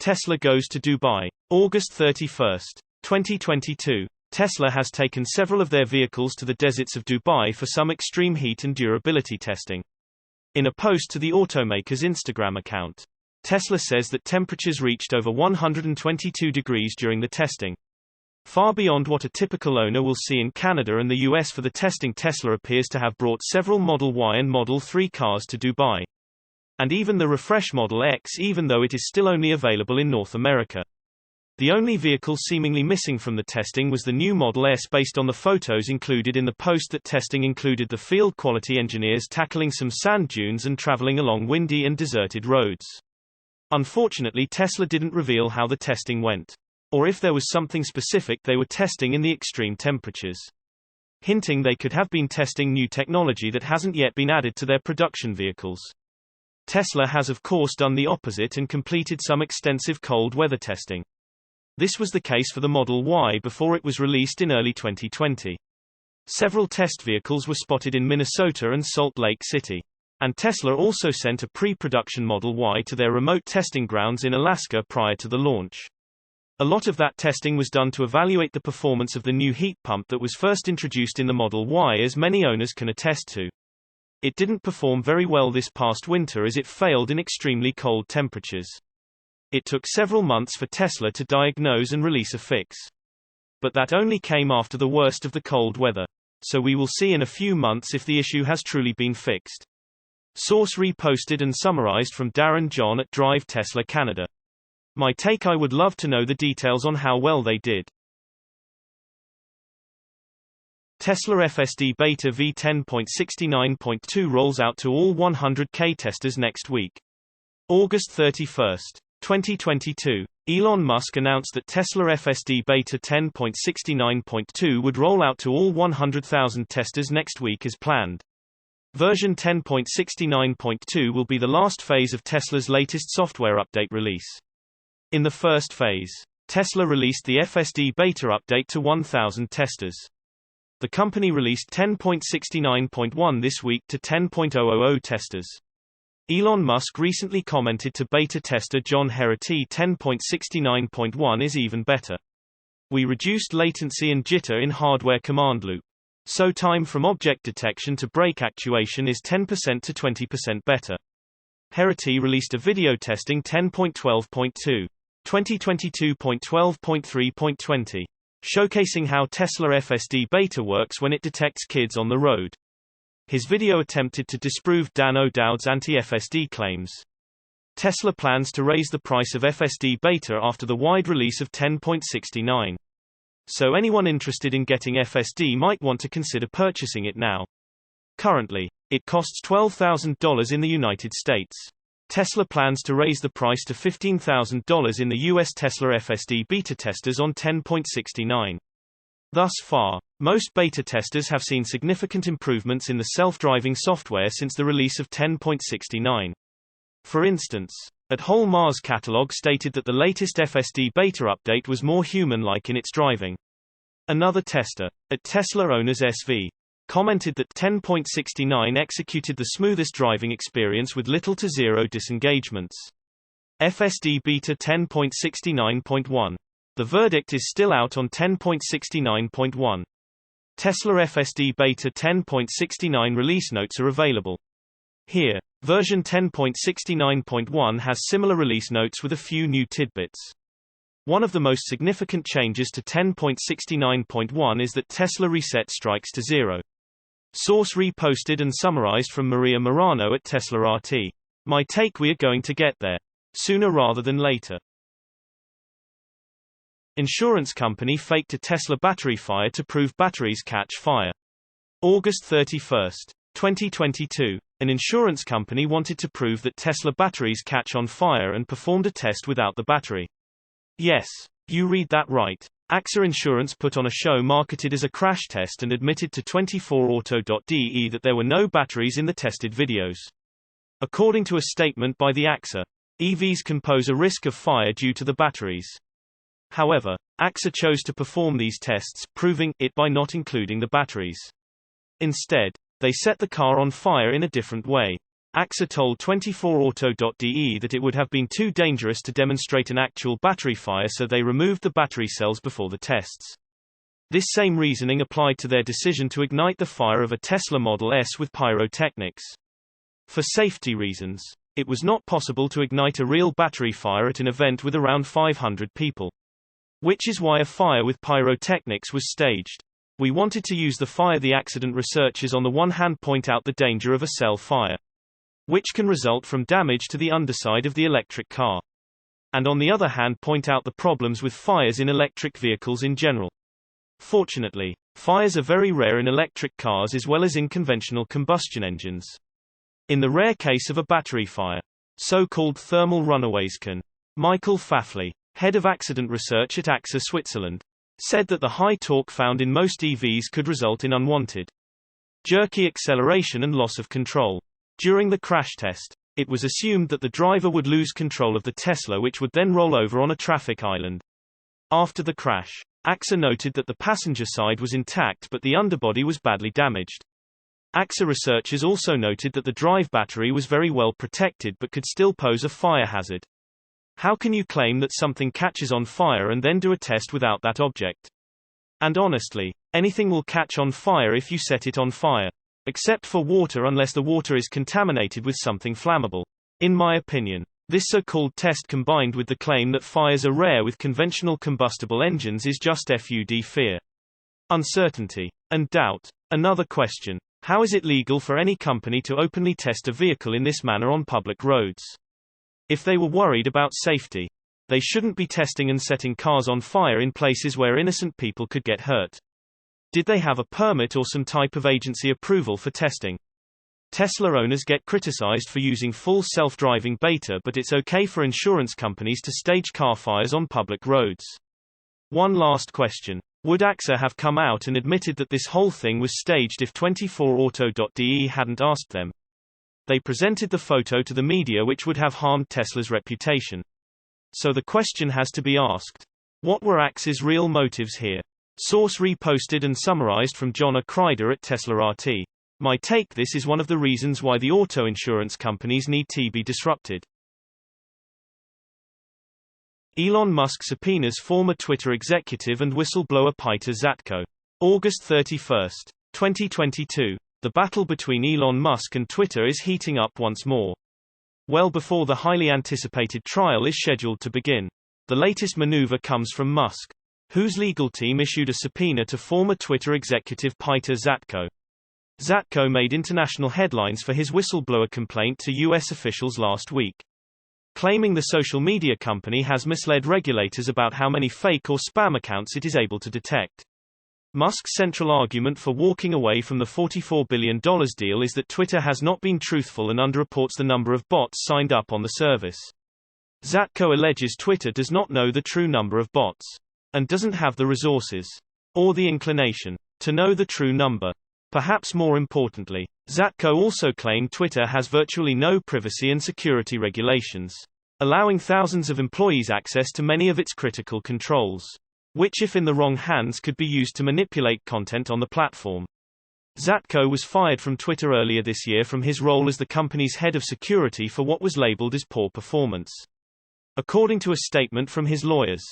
Tesla goes to Dubai. August 31, 2022. Tesla has taken several of their vehicles to the deserts of Dubai for some extreme heat and durability testing. In a post to the automaker's Instagram account, Tesla says that temperatures reached over 122 degrees during the testing. Far beyond what a typical owner will see in Canada and the US for the testing, Tesla appears to have brought several Model Y and Model 3 cars to Dubai. And even the refresh Model X, even though it is still only available in North America. The only vehicle seemingly missing from the testing was the new Model S, based on the photos included in the post. That testing included the field quality engineers tackling some sand dunes and traveling along windy and deserted roads. Unfortunately, Tesla didn't reveal how the testing went, or if there was something specific they were testing in the extreme temperatures, hinting they could have been testing new technology that hasn't yet been added to their production vehicles. Tesla has of course done the opposite and completed some extensive cold weather testing. This was the case for the Model Y before it was released in early 2020. Several test vehicles were spotted in Minnesota and Salt Lake City. And Tesla also sent a pre-production Model Y to their remote testing grounds in Alaska prior to the launch. A lot of that testing was done to evaluate the performance of the new heat pump that was first introduced in the Model Y, as many owners can attest to. It didn't perform very well this past winter as it failed in extremely cold temperatures. It took several months for Tesla to diagnose and release a fix. But that only came after the worst of the cold weather. So we will see in a few months if the issue has truly been fixed. Source reposted and summarized from Darren John at Drive Tesla Canada. My take: I would love to know the details on how well they did. Tesla FSD Beta v10.69.2 rolls out to all 100K testers next week. August 31, 2022. Elon Musk announced that Tesla FSD Beta 10.69.2 would roll out to all 100,000 testers next week as planned. Version 10.69.2 will be the last phase of Tesla's latest software update release. In the first phase, Tesla released the FSD Beta update to 1,000 testers. The company released 10.69.1 this week to 10.000 testers. Elon Musk recently commented to beta tester John Herity, 10.69.1 is even better. We reduced latency and jitter in hardware command loop. So time from object detection to brake actuation is 10% to 20% better. Herity released a video testing 10.12.2. 2022.12.3.20. Showcasing how Tesla FSD Beta works when it detects kids on the road. His video attempted to disprove Dan O'Dowd's anti-FSD claims. Tesla plans to raise the price of FSD Beta after the wide release of 10.69. So anyone interested in getting FSD might want to consider purchasing it now. Currently, it costs $12,000 in the United States. Tesla plans to raise the price to $15,000 in the US. Tesla FSD Beta testers on 10.69. Thus far, most beta testers have seen significant improvements in the self-driving software since the release of 10.69. For instance, at Whole Mars Catalog stated that the latest FSD Beta update was more human-like in its driving. Another tester, at Tesla Owners SV, commented that 10.69 executed the smoothest driving experience with little to zero disengagements. FSD Beta 10.69.1. The verdict is still out on 10.69.1. Tesla FSD Beta 10.69 release notes are available here. Version 10.69.1 has similar release notes with a few new tidbits. One of the most significant changes to 10.69.1 is that Tesla reset strikes to zero. Source reposted and summarized from Maria Morano at Tesla RT. My take: we are going to get there. Sooner rather than later. Insurance company faked a Tesla battery fire to prove batteries catch fire. August 31, 2022. An insurance company wanted to prove that Tesla batteries catch on fire and performed a test without the battery. Yes, you read that right. AXA Insurance put on a show marketed as a crash test and admitted to 24auto.de that there were no batteries in the tested videos. According to a statement by the AXA, EVs can pose a risk of fire due to the batteries. However, AXA chose to perform these tests, proving it by not including the batteries. Instead, they set the car on fire in a different way. AXA told 24auto.de that it would have been too dangerous to demonstrate an actual battery fire, so they removed the battery cells before the tests. This same reasoning applied to their decision to ignite the fire of a Tesla Model S with pyrotechnics. For safety reasons, it was not possible to ignite a real battery fire at an event with around 500 people. Which is why a fire with pyrotechnics was staged. We wanted to use the fire. The accident researchers on the one hand point out the danger of a cell fire, which can result from damage to the underside of the electric car, and on the other hand point out the problems with fires in electric vehicles in general. Fortunately, fires are very rare in electric cars as well as in conventional combustion engines. In the rare case of a battery fire, so-called thermal runaways can. Michael Fafley, head of accident research at AXA Switzerland, said that the high torque found in most EVs could result in unwanted, jerky acceleration and loss of control. During the crash test, it was assumed that the driver would lose control of the Tesla, which would then roll over on a traffic island. After the crash, AXA noted that the passenger side was intact but the underbody was badly damaged. AXA researchers also noted that the drive battery was very well protected but could still pose a fire hazard. How can you claim that something catches on fire and then do a test without that object? And honestly, anything will catch on fire if you set it on fire. Except for water, unless the water is contaminated with something flammable. In my opinion, this so-called test combined with the claim that fires are rare with conventional combustible engines is just FUD fear, uncertainty, and doubt. Another question: how is it legal for any company to openly test a vehicle in this manner on public roads? If they were worried about safety, they shouldn't be testing and setting cars on fire in places where innocent people could get hurt. Did they have a permit or some type of agency approval for testing? Tesla owners get criticized for using full self-driving beta, but it's okay for insurance companies to stage car fires on public roads. One last question. Would AXA have come out and admitted that this whole thing was staged if 24auto.de hadn't asked them? They presented the photo to the media, which would have harmed Tesla's reputation. So the question has to be asked: what were AXA's real motives here? Source reposted and summarized from John Kreider at Tesla RT. My take: this is one of the reasons why the auto insurance companies need to be disrupted. Elon Musk subpoenas former Twitter executive and whistleblower Peter Zatko. August 31, 2022. The battle between Elon Musk and Twitter is heating up once more. Well before the highly anticipated trial is scheduled to begin. The latest maneuver comes from Musk, whose legal team issued a subpoena to former Twitter executive Peter Zatko. Zatko made international headlines for his whistleblower complaint to U.S. officials last week, claiming the social media company has misled regulators about how many fake or spam accounts it is able to detect. Musk's central argument for walking away from the $44 billion deal is that Twitter has not been truthful and underreports the number of bots signed up on the service. Zatko alleges Twitter does not know the true number of bots, and doesn't have the resources, or the inclination, to know the true number. Perhaps more importantly, Zatko also claimed Twitter has virtually no privacy and security regulations, allowing thousands of employees access to many of its critical controls, which if in the wrong hands could be used to manipulate content on the platform. Zatko was fired from Twitter earlier this year from his role as the company's head of security for what was labeled as poor performance. According to a statement from his lawyers,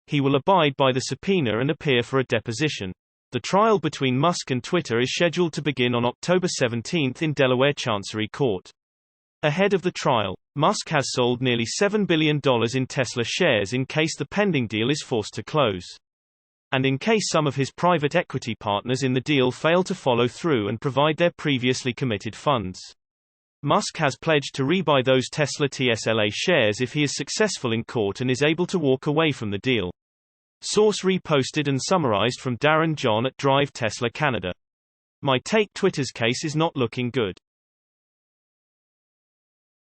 he will abide by the subpoena and appear for a deposition. The trial between Musk and Twitter is scheduled to begin on October 17 in Delaware Chancery Court. Ahead of the trial, Musk has sold nearly $7 billion in Tesla shares in case the pending deal is forced to close, and in case some of his private equity partners in the deal fail to follow through and provide their previously committed funds. Musk has pledged to rebuy those Tesla TSLA shares if he is successful in court and is able to walk away from the deal. Source reposted and summarized from Darren John at Drive Tesla Canada. My take: Twitter's case is not looking good.